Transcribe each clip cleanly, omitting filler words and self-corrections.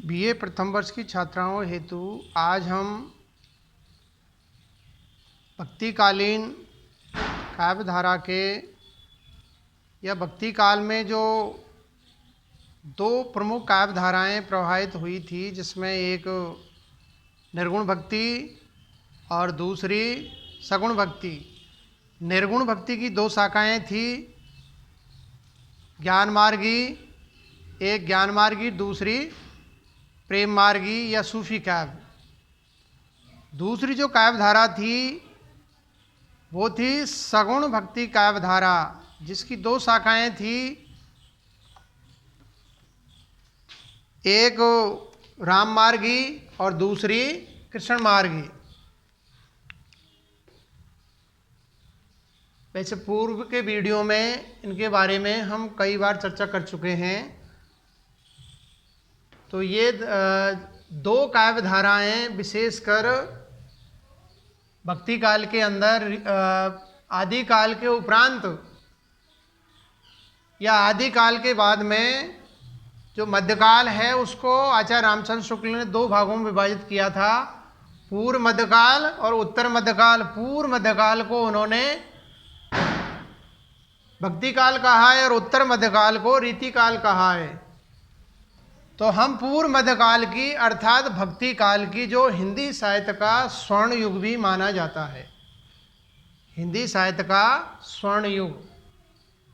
BA प्रथम वर्ष की छात्राओं हेतु आज हम भक्तिकालीन काव्यधारा के या भक्ति काल में जो दो प्रमुख काव्यधाराएं प्रवाहित हुई थी, जिसमें एक निर्गुण भक्ति और दूसरी सगुण भक्ति। निर्गुण भक्ति की दो शाखाएं थी, ज्ञान मार्गी, एक ज्ञान मार्गी, दूसरी प्रेम मार्गी या सूफी काव्य। दूसरी जो काव्यधारा थी वो थी सगुण भक्ति काव्यधारा, जिसकी दो शाखाएं थी, एक राम मार्गी और दूसरी कृष्ण मार्गी। वैसे पूर्व के वीडियो में इनके बारे में हम कई बार चर्चा कर चुके हैं। तो ये दो काव्यधाराएं विशेषकर भक्ति काल के अंदर आदि काल के उपरांत या आदि काल के बाद में जो मध्यकाल है उसको आचार्य रामचंद्र शुक्ल ने दो भागों में विभाजित किया था, पूर्व मध्यकाल और उत्तर मध्यकाल। पूर्व मध्यकाल को उन्होंने भक्ति काल कहा है और उत्तर मध्यकाल को रीति काल कहा है। तो हम पूर्व मध्यकाल की अर्थात भक्ति काल की, जो हिंदी साहित्य का स्वर्ण युग भी माना जाता है, हिंदी साहित्य का स्वर्ण युग,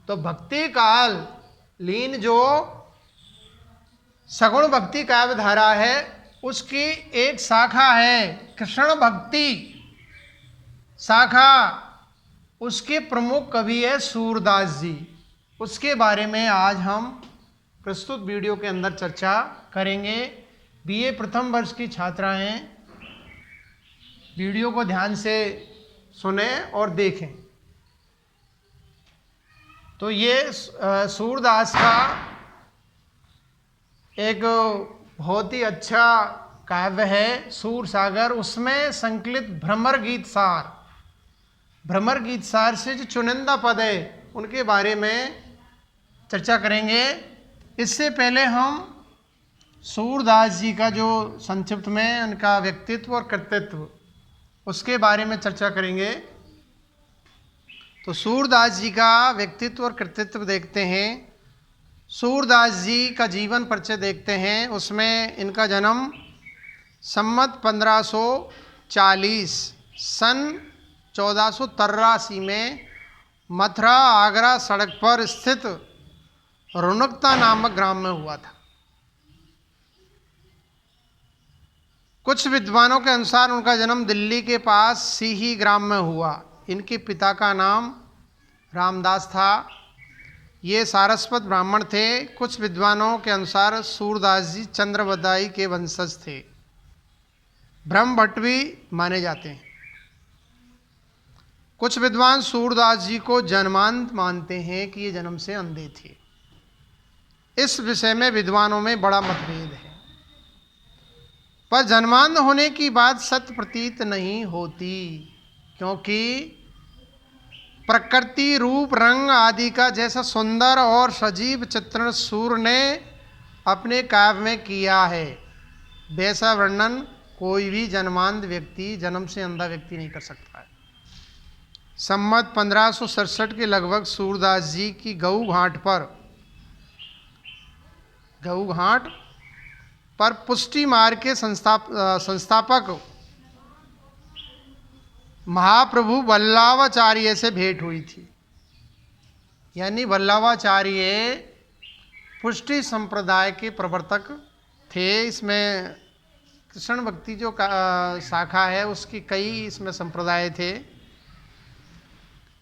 तो भक्ति काल लीन जो सगुण भक्ति काव्यधारा है उसकी एक शाखा है कृष्ण भक्ति शाखा। उसके प्रमुख कवि है सूरदास जी। उसके बारे में आज हम प्रस्तुत वीडियो के अंदर चर्चा करेंगे। बीए प्रथम वर्ष की छात्राएं वीडियो को ध्यान से सुने और देखें। तो ये सूरदास का एक बहुत ही अच्छा काव्य है सूर सागर। उसमें संकलित भ्रमर गीत सार, भ्रमर गीत सार से जो चुनिंदा पद है उनके बारे में चर्चा करेंगे। इससे पहले हम सूरदास जी का जो संक्षिप्त में उनका व्यक्तित्व और कृतित्व उसके बारे में चर्चा करेंगे। तो सूरदास जी का व्यक्तित्व और कृतित्व देखते हैं। सूरदास जी का जीवन परिचय देखते हैं। उसमें इनका जन्म संमत 1540 सन 1483 में मथुरा आगरा सड़क पर स्थित रुनकता नामक ग्राम में हुआ था। कुछ विद्वानों के अनुसार उनका जन्म दिल्ली के पास सीही ग्राम में हुआ। इनके पिता का नाम रामदास था। ये सारस्वत ब्राह्मण थे। कुछ विद्वानों के अनुसार सूरदास जी चंद्रवदाई के वंशज थे। ब्रह्म भट्ट भी माने जाते हैं। कुछ विद्वान सूरदास जी को जन्मांध मानते हैं कि ये जन्म से अंधे थे। इस विषय में विद्वानों में बड़ा मतभेद है, पर जन्मांध होने की बात सत्य प्रतीत नहीं होती, क्योंकि प्रकृति रूप रंग आदि का जैसा सुंदर और सजीव चित्रण सूर्य ने अपने काव्य में किया है, वैसा वर्णन कोई भी जन्मांध व्यक्ति, जन्म से अंधा व्यक्ति नहीं कर सकता है। संमत 1567 के लगभग सूरदास जी की गऊ घाट पर पुष्टि मार्ग के संस्थापक महाप्रभु वल्लभाचार्य से भेंट हुई थी। यानी वल्लभाचार्य पुष्टि संप्रदाय के प्रवर्तक थे। इसमें कृष्ण भक्ति जो शाखा है उसकी कई इसमें संप्रदाय थे।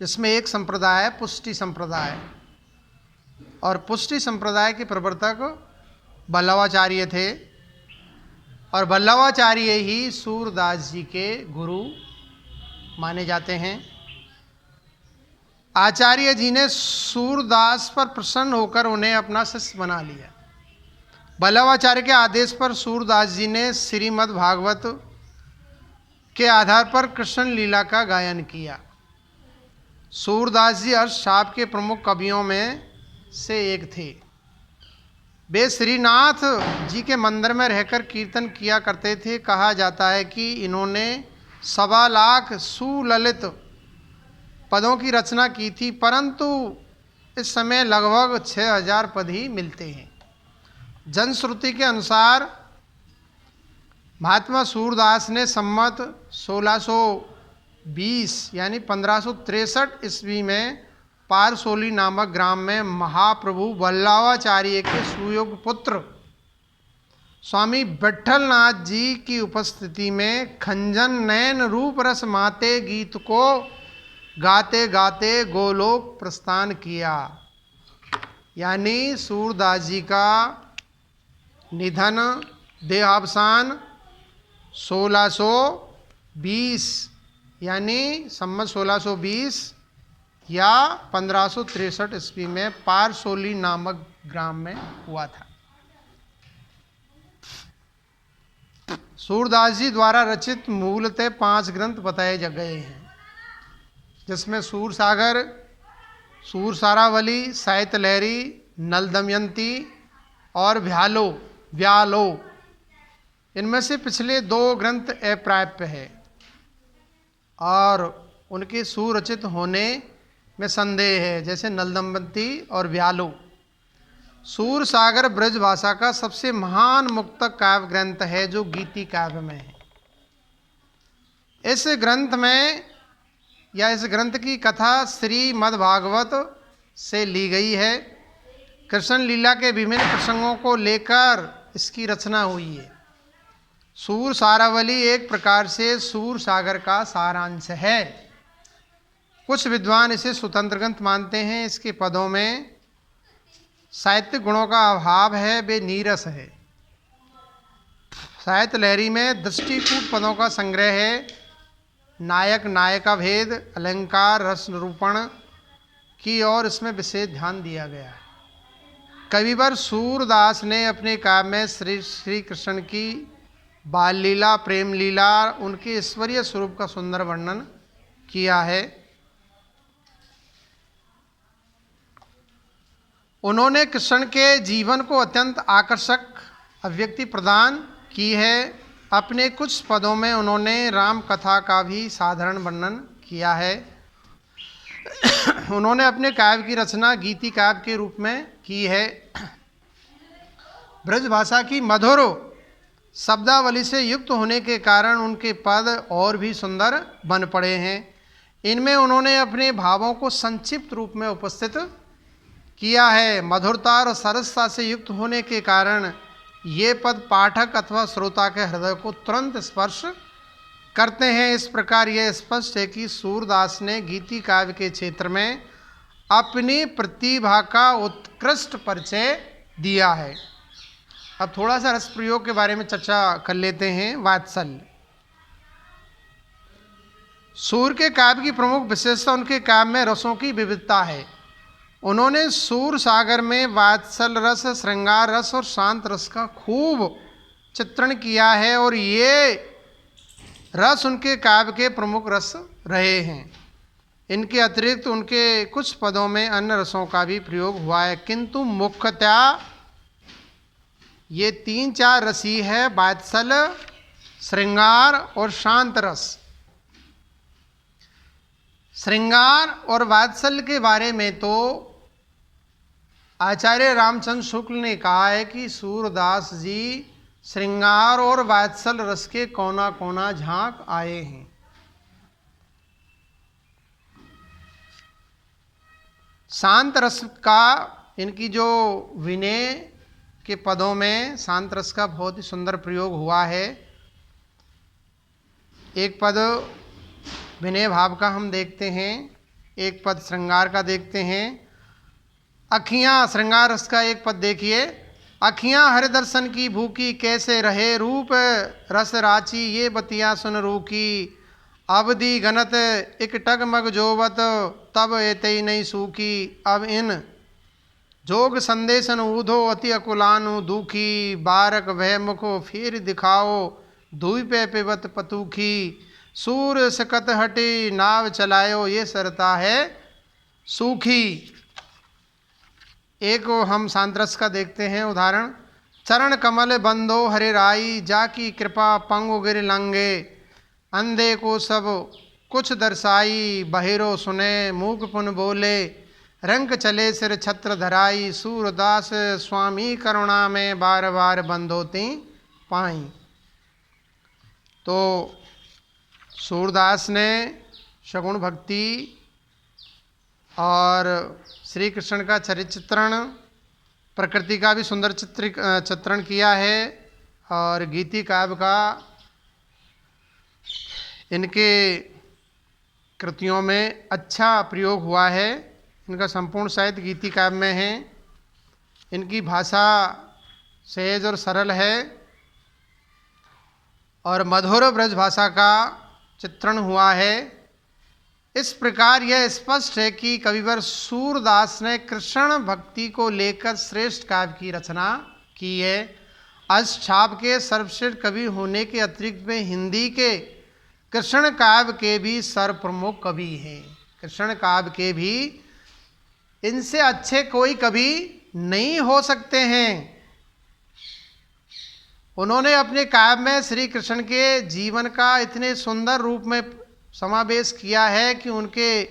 इसमें एक संप्रदाय है पुष्टि संप्रदाय, और पुष्टि संप्रदाय के प्रवर्तक वल्लभाचार्य थे, और वल्लभाचार्य ही सूरदास जी के गुरु माने जाते हैं। आचार्य जी ने सूरदास पर प्रसन्न होकर उन्हें अपना शिष्य बना लिया। वल्लभाचार्य के आदेश पर सूरदास जी ने श्रीमद् भागवत के आधार पर कृष्ण लीला का गायन किया। सूरदास जी अर्श छाप के प्रमुख कवियों में से एक थे। वे श्रीनाथ जी के मंदिर में रहकर कीर्तन किया करते थे। कहा जाता है कि इन्होंने 1.25 लाख सुललित पदों की रचना की थी, परंतु इस समय लगभग 6000 पद ही मिलते हैं। जनश्रुति के अनुसार महात्मा सूरदास ने सम्मत 1620 यानी 1563 ईस्वी में पारसोली नामक ग्राम में महाप्रभु वल्लभाचार्य के सुयोग्य पुत्र स्वामी विट्ठलनाथ जी की उपस्थिति में खंजन नयन रूप रस माते गीत को गाते गाते गोलोक प्रस्थान किया। यानी सूरदास जी का निधन देहावसान 1620 यानी सम्मत 1620 या 1563 ईस्वी में पारसोली नामक ग्राम में हुआ था। सूरदास जी द्वारा रचित मूलतः 5 ग्रंथ बताए गए हैं, जिसमें सूरसागर, सूरसारावली, साहित्य लहरी, नल दमयंती और व्यालो। इनमें से पिछले 2 ग्रंथ अप्राप्य है और उनके सुरचित होने में संदेह है, जैसे नल दमयंती और व्यालो। सूरसागर ब्रज भाषा का सबसे महान मुक्तक काव्य ग्रंथ है, जो गीति काव्य में है। इस ग्रंथ में या इस ग्रंथ की कथा श्रीमद्भागवत से ली गई है। कृष्ण लीला के विभिन्न प्रसंगों को लेकर इसकी रचना हुई है। सूरसारावली एक प्रकार से सूरसागर का सारांश है। कुछ विद्वान इसे स्वतंत्र ग्रंथ मानते हैं। इसके पदों में साहित्यिक गुणों का अभाव है, वे नीरस है। साहित्य लहरी में दृष्टिकूट पदों का संग्रह है। नायक नायिका भेद, अलंकार, रस निरूपण की और इसमें विशेष ध्यान दिया गया है। कविवर सूरदास ने अपने काव्य में श्री कृष्ण की बाल लीला, प्रेम लीला, उनके ईश्वरीय स्वरूप का सुंदर वर्णन किया है। उन्होंने कृष्ण के जीवन को अत्यंत आकर्षक अभिव्यक्ति प्रदान की है। अपने कुछ पदों में उन्होंने राम कथा का भी साधारण वर्णन किया है। उन्होंने अपने काव्य की रचना गीति काव्य के रूप में की है। ब्रज भाषा की मधुर शब्दावली से युक्त होने के कारण उनके पद और भी सुंदर बन पड़े हैं। इनमें उन्होंने अपने भावों को संक्षिप्त रूप में उपस्थित किया है। मधुरता और सरसता से युक्त होने के कारण ये पद पाठक अथवा श्रोता के हृदय को तुरंत स्पर्श करते हैं। इस प्रकार यह स्पष्ट है कि सूरदास ने गीति काव्य के क्षेत्र में अपनी प्रतिभा का उत्कृष्ट परिचय दिया है। अब थोड़ा सा रस प्रयोग के बारे में चर्चा कर लेते हैं। वात्सल्य। सूर के काव्य की प्रमुख विशेषता उनके काव्य में रसों की विविधता है। उन्होंने सूर सागर में वात्सल रस, श्रृंगार रस और शांत रस का खूब चित्रण किया है और ये रस उनके काव्य के प्रमुख रस रहे हैं। इनके अतिरिक्त उनके कुछ पदों में अन्य रसों का भी प्रयोग हुआ है, किंतु मुख्यतः ये 3-4 रस ही है: वात्सल्य, श्रृंगार और शांत रस। श्रृंगार और वात्सल्य के बारे में तो आचार्य रामचंद्र शुक्ल ने कहा है कि सूरदास जी श्रृंगार और वात्सल्य रस के कोना कोना झांक आए हैं। शांत रस का, इनकी जो विनय के पदों में शांत रस का बहुत ही सुंदर प्रयोग हुआ है। एक पद विनय भाव का हम देखते हैं, एक पद श्रृंगार का देखते हैं। अखियाँ, श्रृंगार रस का एक पद देखिए: अखियाँ हरि दर्शन की भूखी, कैसे रहे रूप रस राची, ये बतिया सुन रूकी, अवधि गनत इक टगमग जोवत, तब एतई नहीं सूखी, अब इन जोग संदेशन ऊधो, अति अकुलानु दुखी, बारक भय मुखो फिर दिखाओ, धुई पे पिबत पतूखी, सूर सकत हटी नाव चलायो, ये सरता है सूखी। एक हम सांतरस का देखते हैं उदाहरण। चरण कमल बंदो हरे राई, जाकी कृपा पंगु गिर लंगे, अंधे को सब कुछ दर्शाई, बहिरो सुने मूक पुन बोले, रंग चले सिर छत्र धराई, सूरदास स्वामी करुणा में बार बार बंदोती पाई। तो सूरदास ने सगुण भक्ति और श्री कृष्ण का चरित्र चित्रण, प्रकृति का भी सुंदर चित्रण किया है और गीति काव्य का इनके कृतियों में अच्छा प्रयोग हुआ है। इनका संपूर्ण साहित्य गीति काव्य में है। इनकी भाषा सहज और सरल है और मधुर ब्रज भाषा का चित्रण हुआ है। इस प्रकार यह स्पष्ट है कि कविवर सूरदास ने कृष्ण भक्ति को लेकर श्रेष्ठ काव्य की रचना की है। अष्टछाप के सर्वश्रेष्ठ कवि होने के अतिरिक्त में हिंदी के कृष्ण काव्य के भी सर्वप्रमुख कवि हैं। कृष्ण काव्य के भी इनसे अच्छे कोई कवि नहीं हो सकते हैं। उन्होंने अपने काव्य में श्री कृष्ण के जीवन का इतने सुंदर रूप में समावेश किया है कि उनके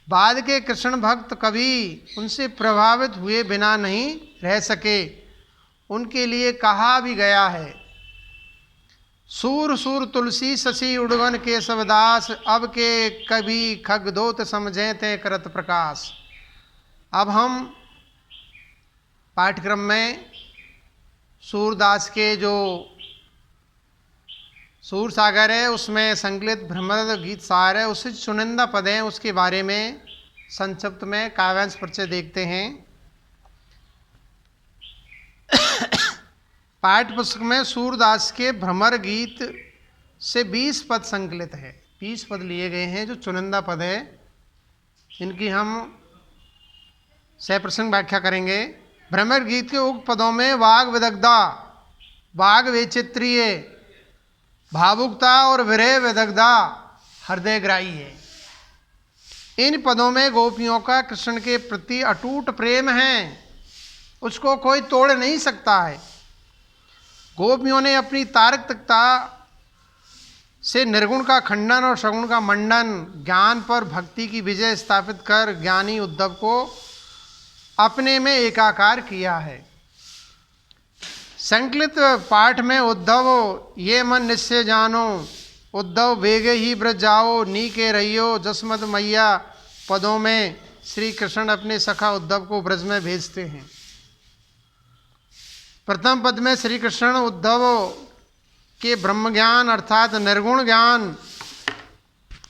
बाद के कृष्ण भक्त कवि उनसे प्रभावित हुए बिना नहीं रह सके। उनके लिए कहा भी गया है, सूर सूर तुलसी शशि उड़गन केशवदास, अब के कवि खगदोत समझे ते करत प्रकाश। अब हम पाठ्यक्रम में सूरदास के जो सूर सागर है उसमें संकलित भ्रमर गीत सार है, उससे चुनिंदा पद हैं, उसके बारे में संक्षिप्त में काव्यांश परिचय देखते हैं। पाठ्य पुस्तक में सूरदास के भ्रमर गीत से 20 पद संकलित है। 20 पद लिए गए हैं जो चुनिंदा पद है। इनकी हम सप्रसंग व्याख्या करेंगे। भ्रमर गीत के उक्त पदों में वाग विदग्धा, वाग वैचित्र्य, भावुकता और विरह विदग्धा हृदय ग्राही है। इन पदों में गोपियों का कृष्ण के प्रति अटूट प्रेम है, उसको कोई तोड़ नहीं सकता है। गोपियों ने अपनी तार्किकता से निर्गुण का खंडन और सगुण का मंडन, ज्ञान पर भक्ति की विजय स्थापित कर ज्ञानी उद्धव को अपने में एकाकार किया है। संकलित पाठ में उद्धव ये मन निश्चय जानो, उद्धव वेगे ही ब्रज जाओ, नी के रहियो जसमत मैया पदों में श्री कृष्ण अपने सखा उद्धव को ब्रज में भेजते हैं। प्रथम पद में श्री कृष्ण उद्धव के ब्रह्म ज्ञान अर्थात निर्गुण ज्ञान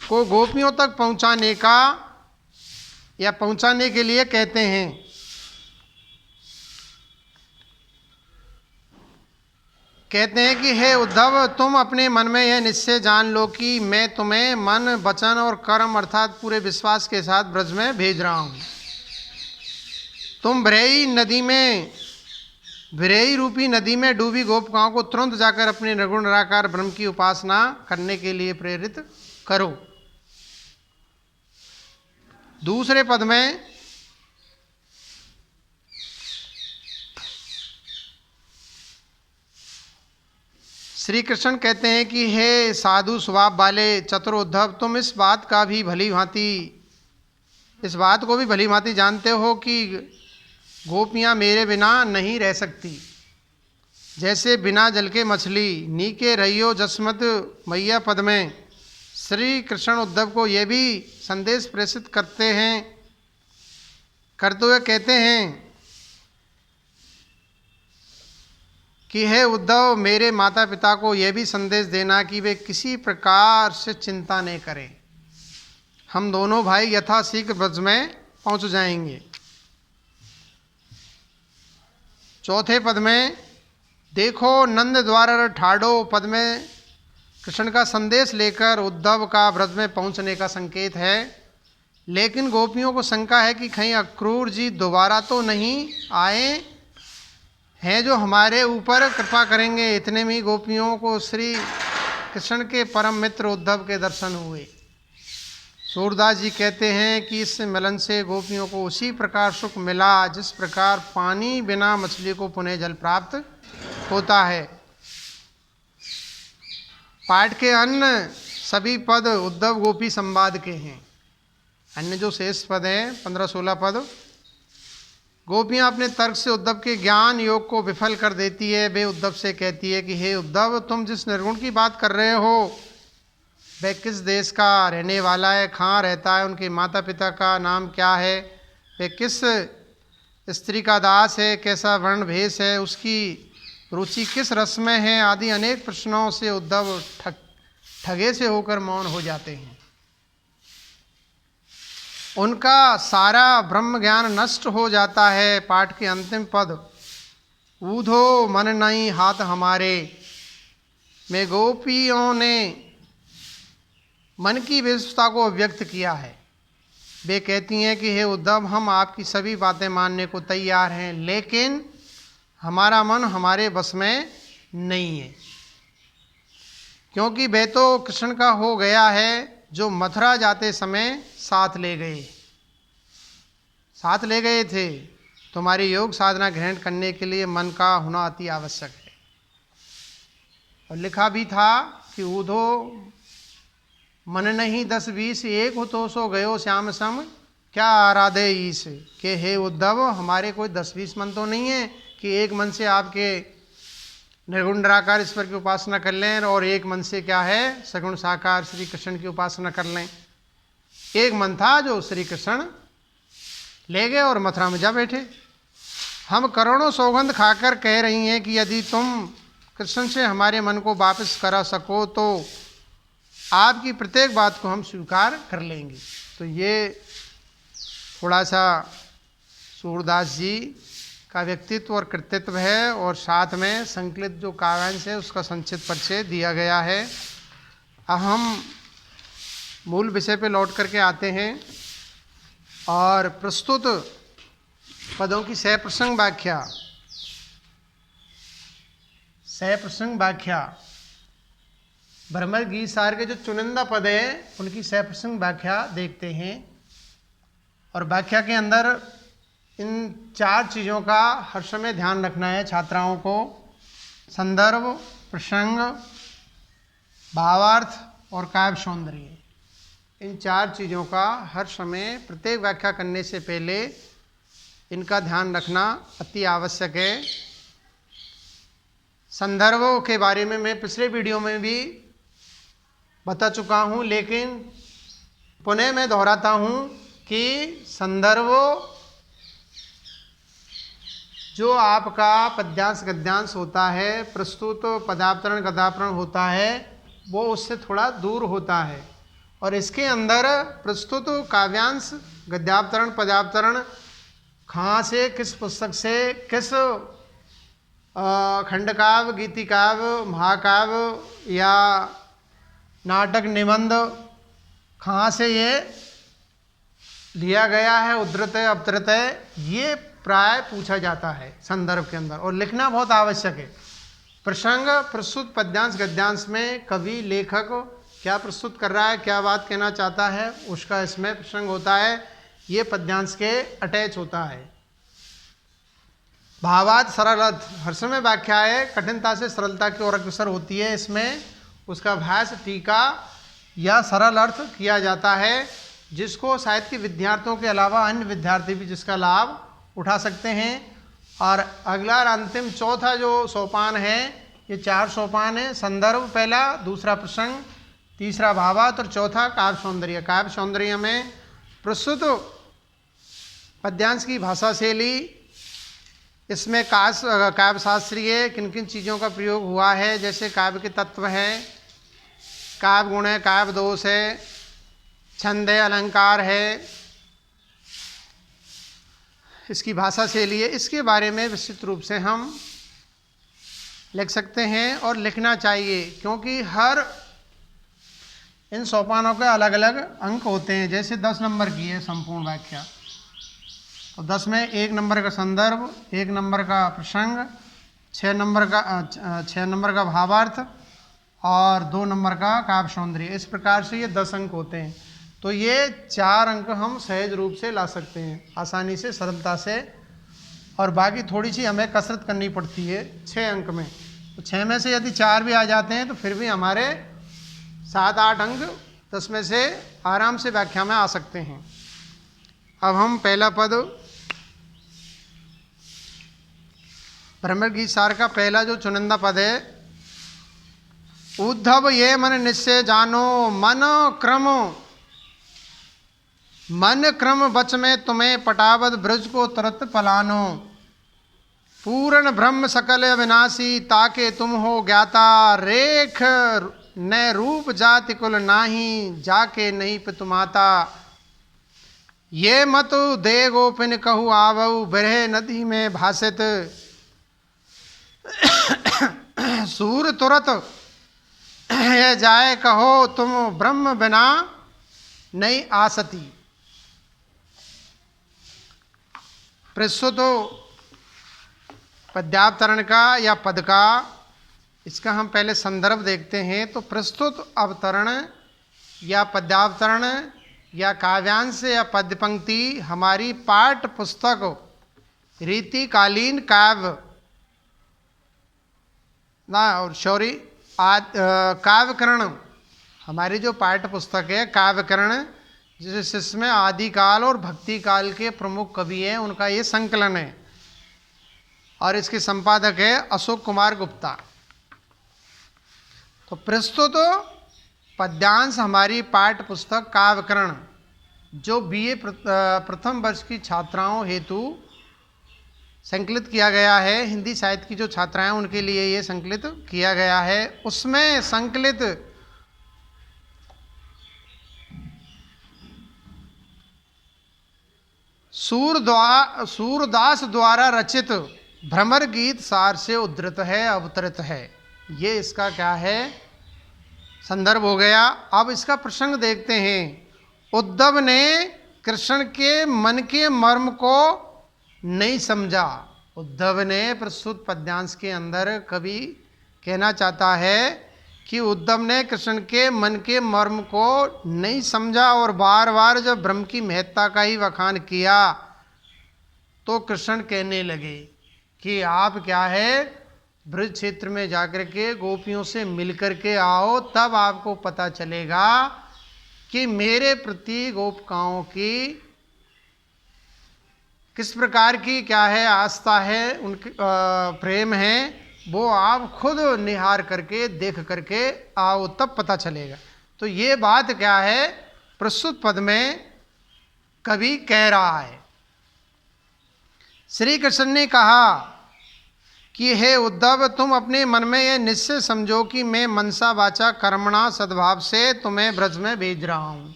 को गोपियों तक पहुंचाने का या पहुंचाने के लिए कहते हैं। कहते हैं कि हे उद्धव, तुम अपने मन में यह निश्चय जान लो कि मैं तुम्हें मन वचन और कर्म अर्थात पूरे विश्वास के साथ ब्रज में भेज रहा हूँ। तुम विरही रूपी नदी में डूबी गोपिकाओं को तुरंत जाकर अपने निर्गुण निराकार ब्रह्म की उपासना करने के लिए प्रेरित करो। दूसरे पद में श्री कृष्ण कहते हैं कि हे साधु स्वभाव वाले चतुर उद्धव, तुम इस बात को भी भली भांति जानते हो कि गोपियाँ मेरे बिना नहीं रह सकती। जैसे बिना जल के मछली, नीके रहियो जसमत मैया पद में श्री कृष्ण उद्धव को यह भी संदेश प्रेषित करते हुए कहते हैं कि हे उद्धव, मेरे माता पिता को यह भी संदेश देना कि वे किसी प्रकार से चिंता नहीं करें। हम दोनों भाई यथाशीघ्र ब्रज में पहुंच जाएंगे। चौथे पद में देखो नंद द्वारा ठाड़ो पद में कृष्ण का संदेश लेकर उद्धव का ब्रज में पहुंचने का संकेत है। लेकिन गोपियों को शंका है कि कहीं अक्रूर जी दोबारा तो नहीं आए हैं जो हमारे ऊपर कृपा करेंगे। इतने में गोपियों को श्री कृष्ण के परम मित्र उद्धव के दर्शन हुए। सूरदास जी कहते हैं कि इस मिलन से गोपियों को उसी प्रकार सुख मिला जिस प्रकार पानी बिना मछली को पुनः जल प्राप्त होता है। पाठ के अन्य सभी पद उद्धव गोपी संवाद के हैं। अन्य जो शेष पद हैं 15-16 पद, गोपियाँ अपने तर्क से उद्धव के ज्ञान योग को विफल कर देती है। वे उद्धव से कहती है कि हे उद्धव, तुम जिस निर्गुण की बात कर रहे हो वह किस देश का रहने वाला है, कहाँ रहता है, उनके माता पिता का नाम क्या है, वह किस स्त्री का दास है, कैसा वर्ण भेष है, उसकी रुचि किस रस में है, आदि अनेक प्रश्नों से उद्धव ठगे से होकर मौन हो जाते हैं। उनका सारा ब्रह्म ज्ञान नष्ट हो जाता है। पाठ के अंतिम पद, ऊधो मन नहीं हाथ हमारे, में गोपियों ने मन की विशेषता को व्यक्त किया है। वे कहती हैं कि हे उद्धव, हम आपकी सभी बातें मानने को तैयार हैं, लेकिन हमारा मन हमारे बस में नहीं है, क्योंकि वे तो कृष्ण का हो गया है जो मथुरा जाते समय साथ ले गए थे। तुम्हारी योग साधना ग्रहण करने के लिए मन का होना अति आवश्यक है। और लिखा भी था कि ऊधो मन नहीं 10-20 एक हो तो सो गयो श्याम सम क्या आराधे ईश, के हे उद्धव, हमारे कोई 10-20 मन तो नहीं है कि एक मन से आपके निर्गुण निराकार ईश्वर की उपासना कर लें और एक मन से क्या है सगुण साकार श्री कृष्ण की उपासना कर लें। एक मन था जो श्री कृष्ण ले गए और मथुरा में जा बैठे। हम करोड़ों सौगंध खाकर कह रही हैं कि यदि तुम कृष्ण से हमारे मन को वापस करा सको तो आपकी प्रत्येक बात को हम स्वीकार कर लेंगे। तो ये थोड़ा सा सूरदास जी का व्यक्तित्व और कृतित्व है, और साथ में संकलित जो काव्यांश है उसका संक्षिप्त परिचय दिया गया है। अब हम मूल विषय पे लौट करके आते हैं और प्रस्तुत पदों की सप्रसंग व्याख्या भ्रमर गीत सार के जो चुनिंदा पद हैं उनकी सप्रसंग व्याख्या देखते हैं। और व्याख्या के अंदर इन 4 चीज़ों का हर समय ध्यान रखना है छात्राओं को। संदर्भ, प्रसंग, भावार्थ और काव्य सौंदर्य, इन 4 चीज़ों का हर समय प्रत्येक व्याख्या करने से पहले इनका ध्यान रखना अति आवश्यक है। संदर्भों के बारे में मैं पिछले वीडियो में भी बता चुका हूँ, लेकिन पुनः मैं दोहराता हूँ कि संदर्भ जो आपका पद्यांश गद्यांश होता है, प्रस्तुत पदावतरण गदावतरण होता है, वो उससे थोड़ा दूर होता है। और इसके अंदर प्रस्तुत काव्यांश गद्यावतरण पदावतरण कहाँ से, किस पुस्तक से, किस खंडकाव्य, गीतिकाव्य, महाकाव्य या नाटक निबंध कहाँ से ये लिया गया है, उद्धृत है अवतृत है, ये प्राय पूछा जाता है संदर्भ के अंदर, और लिखना बहुत आवश्यक है। प्रसंग प्रस्तुत पद्यांश गद्यांश में कवि लेखक क्या प्रस्तुत कर रहा है, क्या बात कहना चाहता है, उसका इसमें प्रसंग होता है, ये पद्यांश के अटैच होता है। भावार्थ सरल अर्थ, हर समय व्याख्या है कठिनता से सरलता की ओर अग्रसर होती है। इसमें उसका भाष्य, टीका या सरल अर्थ किया जाता है, जिसको साहित्य के विद्यार्थियों के अलावा अन्य विद्यार्थी भी जिसका लाभ उठा सकते हैं। और अगला अंतिम चौथा जो सोपान है, ये 4 सोपान है। संदर्भ पहला, दूसरा प्रसंग, तीसरा भावार्थ और चौथा काव्य सौंदर्य। काव्य सौंदर्य में प्रस्तुत पद्यांश की भाषा शैली, इसमें काव्य शास्त्रीय किन किन चीज़ों का प्रयोग हुआ है, जैसे काव्य के तत्व है, काव्य गुण है, काव्य दोष है, छंद है, अलंकार है, इसकी भाषा शैली है, इसके बारे में विस्तृत रूप से हम लिख सकते हैं और लिखना चाहिए, क्योंकि हर इन सोपानों के अलग अलग अंक होते हैं। जैसे 10 नंबर की है संपूर्ण व्याख्या, तो 10 में 1 नंबर का संदर्भ, 1 नंबर का प्रसंग, 6 नंबर का भावार्थ और 2 नंबर का काव्य सौंदर्य। इस प्रकार से ये 10 अंक होते हैं। तो ये 4 अंक हम सहज रूप से ला सकते हैं, आसानी से, सरलता से। और बाकी थोड़ी सी हमें कसरत करनी पड़ती है 6 अंक में। तो 6 में से यदि 4 भी आ जाते हैं तो फिर भी हमारे 7-8 अंक 10 में से आराम से व्याख्या में आ सकते हैं। अब हम पहला पद, भ्रमर गीत सार का पहला जो चुनिंदा पद है, उद्धव ये मन निश्चय जानो, मन क्रम बच में तुम्हें पटावत ब्रज को तुरत पलानो। पूर्ण ब्रह्म सकल अविनाशी ताके तुम हो ज्ञाता, रेख न रूप जाति कुल नाही जाके नहीं पितुमाता। ये मत दे गोपिन कहु आवऊ, बिरह नदी में भासित, सूर तुरत यह जाए कहो तुम ब्रह्म बिना नहीं आसती। प्रस्तुत पद्यावतरण का या पद का, इसका हम पहले संदर्भ देखते हैं। तो प्रस्तुत अवतरण या पद्यावतरण या काव्यांश या पद्य पंक्ति हमारी पाठ पुस्तक रीतिकालीन काव्य ना और शौरी काव्यकरण, हमारी जो पाठ्य पुस्तक है काव्यकरण, जिसमें आदिकाल और भक्ति काल के प्रमुख कवि हैं, उनका ये संकलन है और इसके संपादक है अशोक कुमार गुप्ता। तो प्रस्तुत पद्यांश हमारी पाठ्य पुस्तक काव्यकरण जो बीए प्रथम वर्ष की छात्राओं हेतु संकलित किया गया है, हिंदी साहित्य की जो छात्राएं उनके लिए ये संकलित किया गया है, उसमें संकलित सूरदास द्वारा रचित भ्रमर गीत सार से उद्धृत है, अवतरित है। ये इसका क्या है, संदर्भ हो गया। अब इसका प्रसंग देखते हैं। उद्धव ने कृष्ण के मन के मर्म को नहीं समझा। उद्धव ने प्रस्तुत पद्यांश के अंदर कवि कहना चाहता है कि उद्धव ने कृष्ण के मन के मर्म को नहीं समझा और बार बार जब ब्रह्म की महत्ता का ही वखान किया तो कृष्ण कहने लगे कि आप क्या है, ब्रज क्षेत्र में जाकर के गोपियों से मिलकर के आओ, तब आपको पता चलेगा कि मेरे प्रति गोपिकाओं की किस प्रकार की क्या है आस्था है, उनकी प्रेम है, वो आप खुद निहार करके देख करके आओ, तब पता चलेगा। तो ये बात क्या है, प्रस्तुत पद में कवि कह रहा है। श्री कृष्ण ने कहा कि हे उद्धव, तुम अपने मन में यह निश्चय समझो कि मैं मनसा वाचा कर्मणा सद्भाव से तुम्हें ब्रज में भेज रहा हूँ।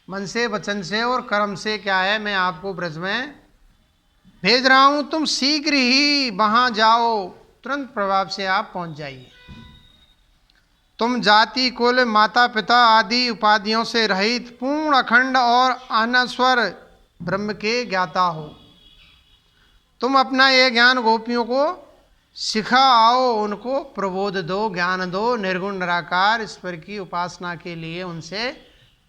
मन से, वचन से और कर्म से क्या है, मैं आपको ब्रज में भेज रहा हूँ। तुम शीघ्र ही वहाँ जाओ, तुरंत प्रभाव से आप पहुँच जाइए। तुम जाति, कुल, माता पिता आदि उपाधियों से रहित पूर्ण, अखंड और अनस्वर ब्रह्म के ज्ञाता हो। तुम अपना ये ज्ञान गोपियों को सिखाओ, उनको प्रबोध दो, ज्ञान दो, निर्गुण निराकार ईश्वर की उपासना के लिए उनसे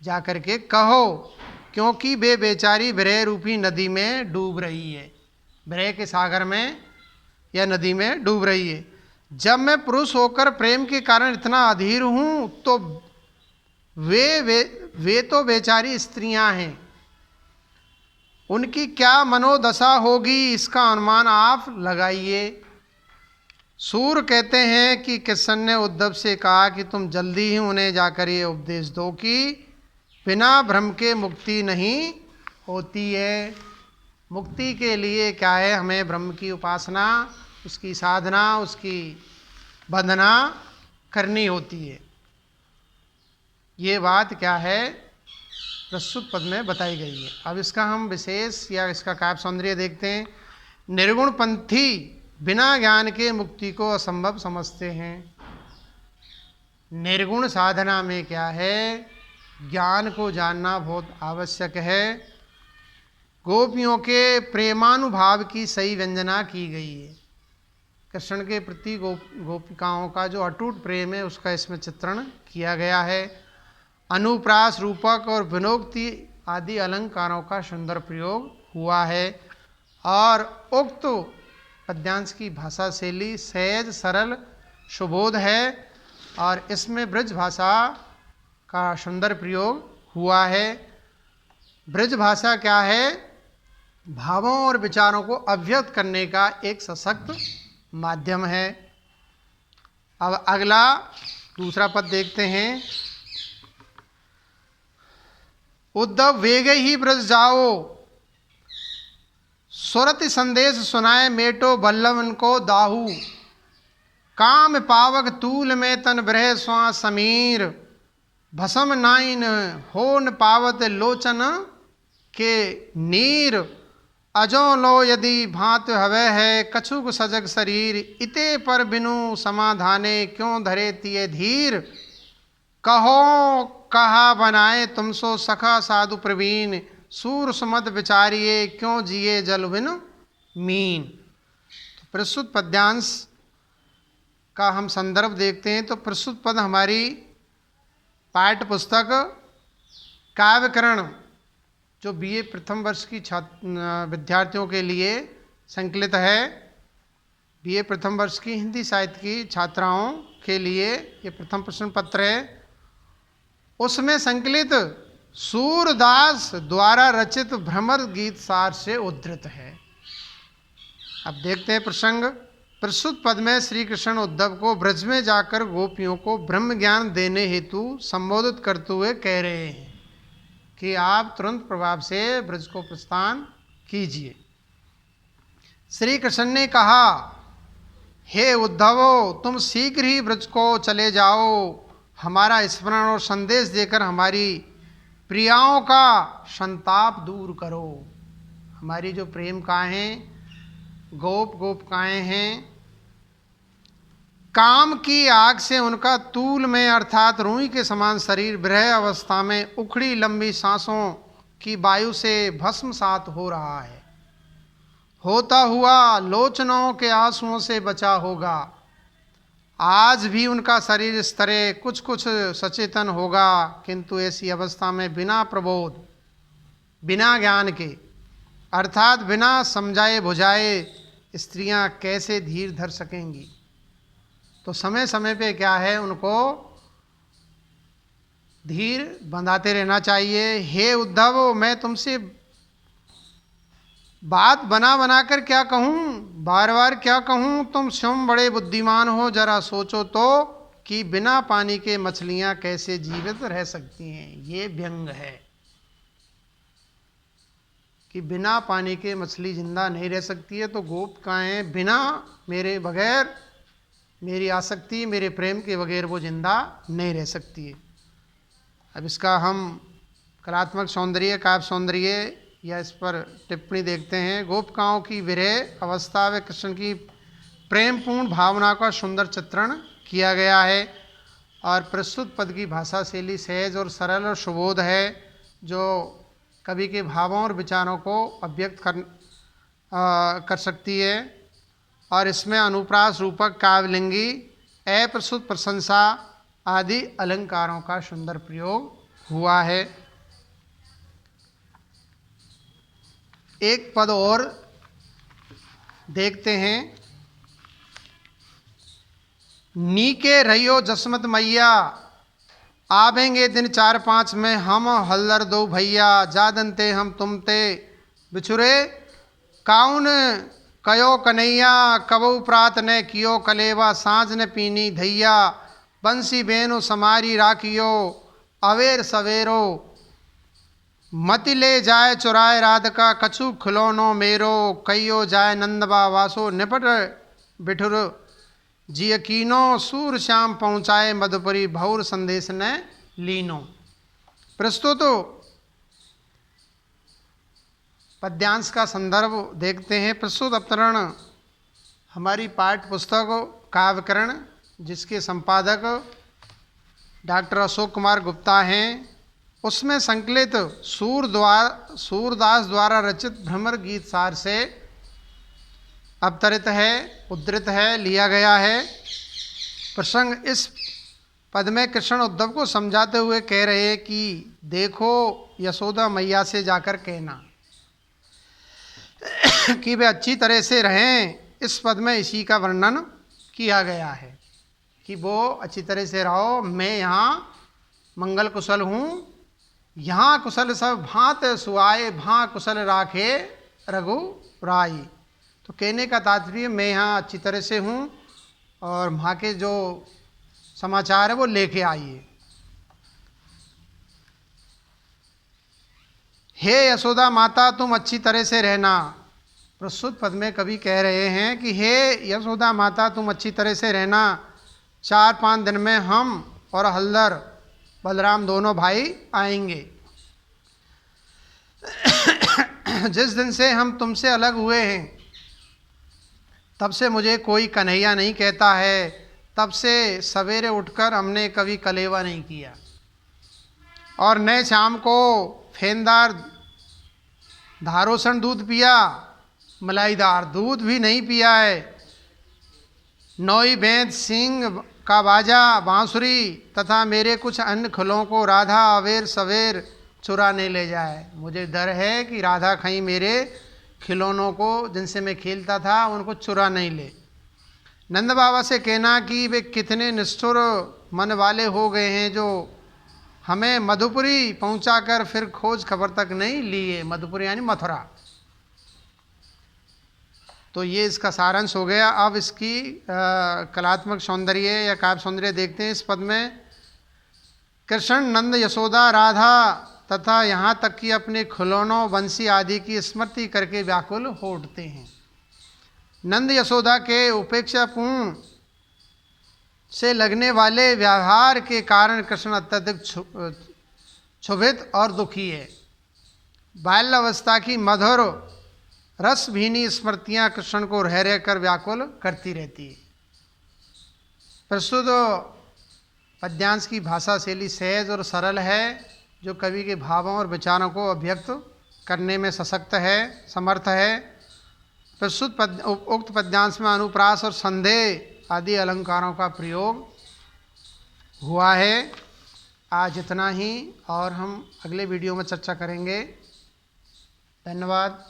जाकर के कहो, क्योंकि वे बेचारी विरह रूपी नदी में डूब रही है, विरह के सागर में या नदी में डूब रही है। जब मैं पुरुष होकर प्रेम के कारण इतना अधीर हूँ तो वे तो बेचारी स्त्रियां हैं, उनकी क्या मनोदशा होगी, इसका अनुमान आप लगाइए। सूर कहते हैं कि कृष्ण ने उद्धव से कहा कि तुम जल्दी ही उन्हें जाकर ये उपदेश दो कि बिना भ्रम के मुक्ति नहीं होती है। मुक्ति के लिए क्या है, हमें ब्रह्म की उपासना, उसकी साधना, उसकी वंदना करनी होती है। ये बात क्या है, प्रस्तुत पद में बताई गई है। अब इसका हम विशेष या इसका काव्य सौंदर्य देखते हैं। निर्गुण पंथी बिना ज्ञान के मुक्ति को असंभव समझते हैं। निर्गुण साधना में क्या है, ज्ञान को जानना बहुत आवश्यक है। गोपियों के प्रेमानुभाव की सही व्यंजना की गई है। कृष्ण के प्रति गोपिकाओं का जो अटूट प्रेम है उसका इसमें चित्रण किया गया है। अनुप्रास, रूपक और विनोक्ति आदि अलंकारों का सुंदर प्रयोग हुआ है। और उक्त पद्यांश की भाषा शैली सहज, सरल, सुबोध है और इसमें ब्रज भाषा का सुंदर प्रयोग हुआ है। ब्रज भाषा क्या है? भावों और विचारों को अभिव्यक्त करने का एक सशक्त माध्यम है। अब अगला दूसरा पद देखते हैं। उद्धव वेगे ही ब्रज जाओ, सुरति संदेश सुनाए मेटो बल्लवन को दाहू। काम पावक तूल में तन ब्रह स्वा समीर, भसम नाइन हो न पावत लोचन के नीर। अजो लो यदि भांत हवे है, कछुक सजग शरीर। इते पर बिनु समाधाने, क्यों धरे तिये धीर। कहो कहा बनाए तुमसो सखा साधु प्रवीण, सूर सुमत विचारिये, क्यों जिए जल बिनु मीन। तो प्रस्तुत पद्यांश का हम संदर्भ देखते हैं। तो प्रस्तुत पद हमारी पाठ्य पुस्तक काव्यकरण जो बीए प्रथम वर्ष की विद्यार्थियों के लिए संकलित है, बीए प्रथम वर्ष की हिंदी साहित्य की छात्राओं के लिए ये प्रथम प्रश्न पत्र है। उसमें संकलित सूरदास द्वारा रचित भ्रमर गीत सार से उद्धृत है। अब देखते हैं प्रसंग। प्रस्तुत पद में श्री कृष्ण उद्धव को ब्रज में जाकर गोपियों को ब्रह्म ज्ञान देने हेतु संबोधित करते हुए कह रहे हैं कि आप तुरंत प्रभाव से ब्रज को प्रस्थान कीजिए। श्री कृष्ण ने कहा, हे उद्धवो, तुम शीघ्र ही ब्रज को चले जाओ, हमारा स्मरण और संदेश देकर हमारी प्रियाओं का संताप दूर करो। हमारी जो प्रेमिकाएं गोप गोपिकाएं हैं, काम की आग से उनका तूल में अर्थात रुई के समान शरीर विरह अवस्था में उखड़ी लंबी सांसों की वायु से भस्मसात हो रहा है। होता हुआ लोचनों के आंसुओं से बचा होगा। आज भी उनका शरीर इस तरह कुछ कुछ सचेतन होगा, किंतु ऐसी अवस्था में बिना प्रबोध, बिना ज्ञान के अर्थात बिना समझाए बुझाए स्त्रियां कैसे धीर धर सकेंगी। तो समय समय पे क्या है, उनको धीर बंधाते रहना चाहिए। हे उद्धव, मैं तुमसे बात बना बना कर क्या कहूँ, बार बार क्या कहूँ, तुम स्वयं बड़े बुद्धिमान हो, जरा सोचो तो कि बिना पानी के मछलियां कैसे जीवित रह सकती हैं। ये व्यंग है कि बिना पानी के मछली जिंदा नहीं रह सकती है। तो गोपिकाएं बिना मेरे बगैर, मेरी आसक्ति, मेरे प्रेम के बगैर वो जिंदा नहीं रह सकती है। अब इसका हम कलात्मक सौंदर्य, काव्य सौंदर्य या इस पर टिप्पणी देखते हैं। गोपिकाओं की विरह अवस्था व कृष्ण की प्रेमपूर्ण भावना का सुंदर चित्रण किया गया है। और प्रस्तुत पद की भाषा शैली सहज और सरल और सुबोध है, जो कवि के भावों और विचारों को अभिव्यक्त कर सकती है। और इसमें अनुप्रास, रूपक, काव्यलिंगी, अप्रस्तुत, प्रशंसा आदि अलंकारों का सुंदर प्रयोग हुआ है। एक पद और देखते हैं। नीके रहियो जसमत मैया, आवेंगे दिन 4-5 में हम हल्लर दो भैया। जादनते हम तुमते बिछुरे, काउन कयो कन्हैया। कबऊ प्रात ने कियो कलेवा, सांझ ने पीनी धैया। बंसी बेनो समारी राखियो, अवेर सवेरो। मति ले जाए चुराए राधिका, कछु खिलौनो मेरो। कहियो जाए नंदबा वासो, निपट बिठुर जियकीनो। सूर श्याम पहुँचाए मधुपुरी, भौर संदेश ने लीनो। प्रस्तुत पद्यांश का संदर्भ देखते हैं। प्रस्तुत अवतरण हमारी पाठ्य पुस्तक काव्यकरण, जिसके संपादक डॉक्टर अशोक कुमार गुप्ता हैं, उसमें संकलित सूरदास द्वारा रचित भ्रमर गीत सार से अवतरित है, उद्धृत है, लिया गया है। प्रसंग इस पद में कृष्ण उद्धव को समझाते हुए कह रहे हैं कि देखो यशोदा मैया से जाकर कहना कि वे अच्छी तरह से रहें। इस पद में इसी का वर्णन किया गया है कि वो अच्छी तरह से रहो, मैं यहाँ मंगल कुशल हूँ, यहाँ कुशल सब भांत सुआए भां कुशल राखे रघु राई। तो कहने का तात्पर्य मैं यहाँ अच्छी तरह से हूँ और वहाँ के जो समाचार है वो लेके आइए। हे यशोदा माता तुम अच्छी तरह से रहना। प्रस्तुत पद में कवि कह रहे हैं कि हे यशोदा माता तुम अच्छी तरह से रहना। 4-5 दिन में हम और हल्दर बलराम दोनों भाई आएंगे। जिस दिन से हम तुमसे अलग हुए हैं तब से मुझे कोई कन्हैया नहीं कहता है, तब से सवेरे उठकर हमने कभी कलेवा नहीं किया और न शाम को फेंदार धारोसन दूध पिया, मलाईदार दूध भी नहीं पिया है। नौई भेंत सिंह का बाजा बांसुरी तथा मेरे कुछ अन्य खिलों को राधा अवेर सवेर चुरा नहीं ले जाए। मुझे डर है कि राधा कहीं मेरे खिलौनों को जिनसे मैं खेलता था उनको चुरा नहीं ले। नंद बाबा से कहना कि वे कितने निष्ठुर मन वाले हो गए हैं जो हमें मधुपुरी पहुंचाकर फिर खोज खबर तक नहीं लिए। मधुपुरी यानी मथुरा। तो ये इसका सारांश हो गया। अब इसकी कलात्मक सौंदर्य या काव्य सौंदर्य देखते हैं। इस पद में कृष्ण नंद यशोदा राधा तथा यहाँ तक कि अपने खिलौनों बंसी आदि की स्मृति करके व्याकुल हो उठते हैं। नंद यशोदा के उपेक्षापूर्ण से लगने वाले व्यवहार के कारण कृष्ण अत्यधिक क्षुभित और दुखी है। बाल्यावस्था की मधुर रसभीनी स्मृतियाँ कृष्ण को रह रह कर व्याकुल करती रहती है। प्रस्तुत पद्यांश की भाषा शैली सहज और सरल है, जो कवि के भावों और विचारों को अभिव्यक्त करने में सशक्त है, समर्थ है। प्रस्तुत उक्त पद्यांश में अनुप्रास और संदेह आदि अलंकारों का प्रयोग हुआ है। आज इतना ही और हम अगले वीडियो में चर्चा करेंगे। धन्यवाद।